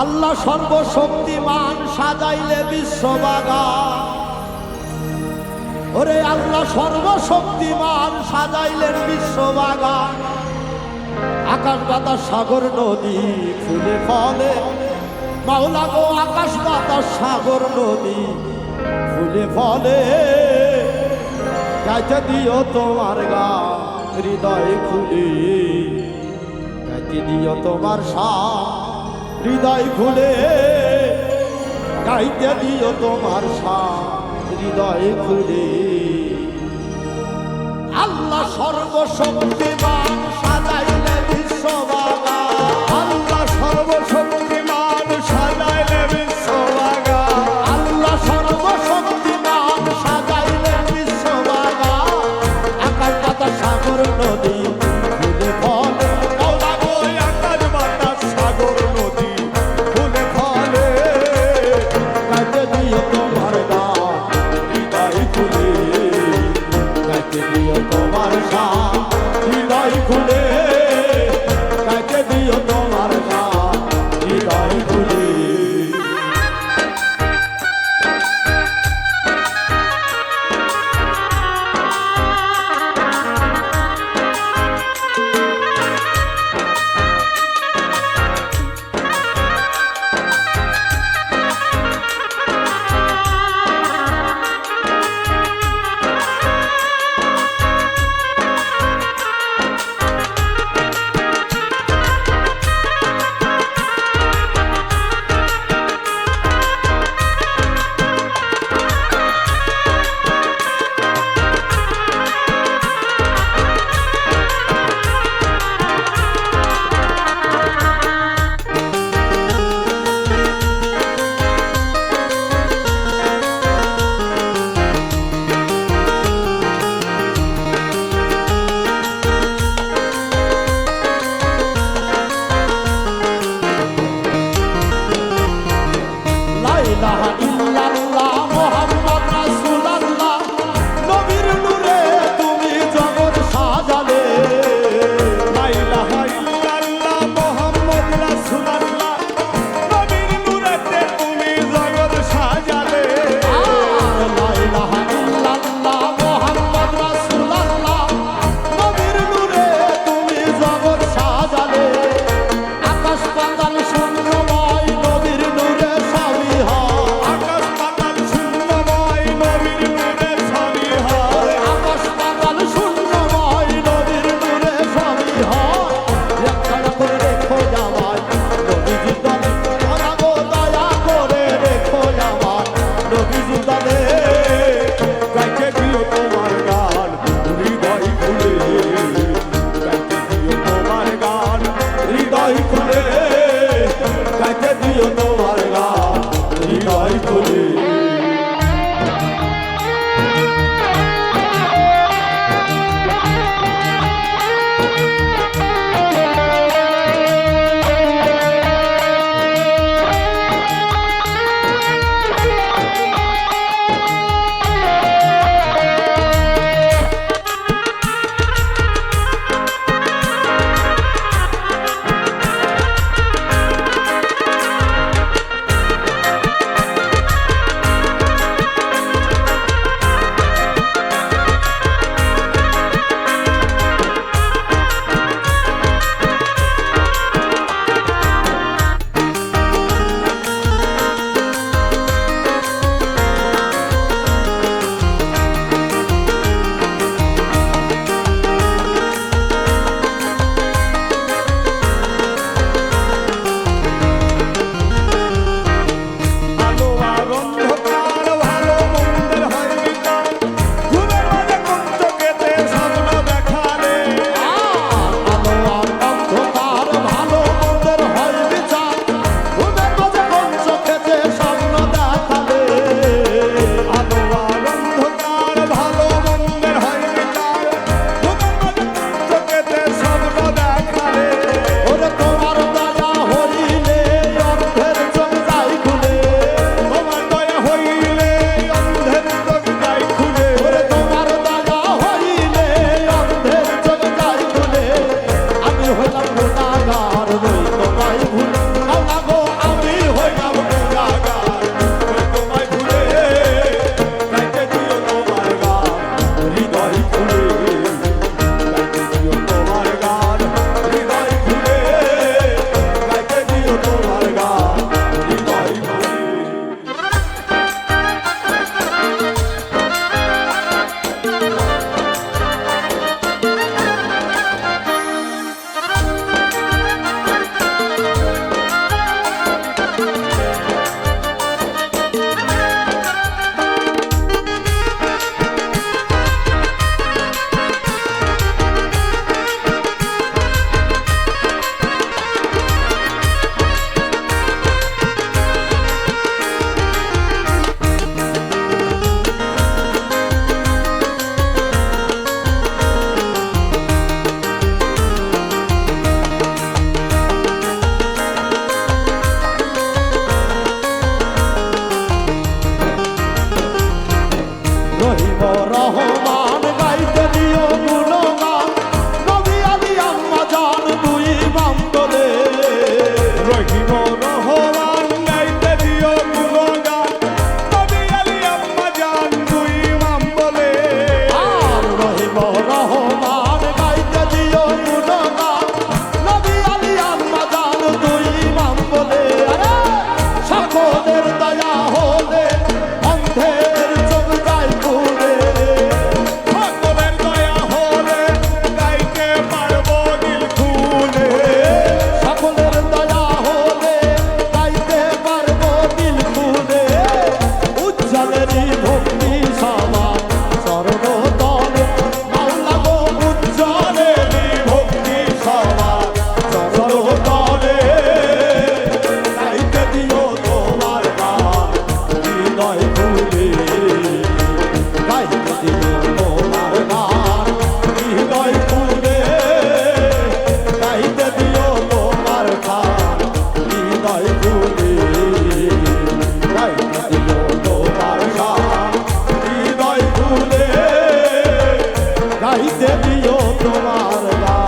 আল্লাহ সর্বশক্তিমান সাজাইলে বিশ্ববাগান। ওরে আল্লাহ সর্বশক্তিমান সাজাইলেন বিশ্ববাগান। আকাশ বাতাস সাগর নদী ফুলে ফলে, মাওলা গো আকাশ বাতাস সাগর নদী ফুলে ফলে। গাইতে দিও তোমার গান হৃদয় খুলে, গাইতে দিও তোমার শান হৃদয় খুলে, গাইতে দিও তোমার শান হৃদয় খুলে। আল্লাহ সর্বশক্তিমান সাজাইলে বিশ্ববাগান। আল্লাহ সর্বশক্তিমান সাজাইলে বিশ্ববাগান। আল্লাহ সর্বশক্তিমান সাজাইলে বিশ্ববাগান। আকাশ বাতাস সাগর নদী ফুলে ফলে, মাওলা গো আকাশ বাতাস সাগর নদী ফুলে ফলে। গাইতে দিও তোমার গান হৃদয় খুলে, গাইতে দিও তোমার শান হৃদয় খুলে, গাইতে দিও তোমার শান হৃদয় খুলে। লা ইলাহা ইল্লাল্লাহ মুহাম্মদ রাসূলুল্লাহ, নবীর নূরে তুমি জগৎ সাজালে। লা ইলাহা ইল্লাল্লাহ মুহাম্মদ রাসূলুল্লাহ, নবীর নূরেতে তুমি জগৎ সাজালে। লা ইলাহা ইল্লাল্লাহ মুহাম্মদ রাসূলুল্লাহ, নবীর নূরে তুমি জগৎ সাজালে। আকাশ পাতাল শূন্যময় নবীর নূরে সবই হয়। আকাশ পাতাল শূন্যময় নবীর নূরে সবই হয়। আকাশ পাতাল শূন্যময় নবীর নূরে সবই হয়। রক্ষা করে রেখো আমায় নবীজির দলে, ওরা গো দয়া করে রেখো আমায় নবীজির দলে। গাইতে দিও তোমার গান হৃদয় খুলে, গাইতে দিও তোমার গান হৃদয় খুলে, গাইতে দিও তোমার গান হৃদয় খুলে। হৃদয় খুলে গাইতে দিও তোমার গান হৃদয় খুলে গাইতে দিও তোমার গান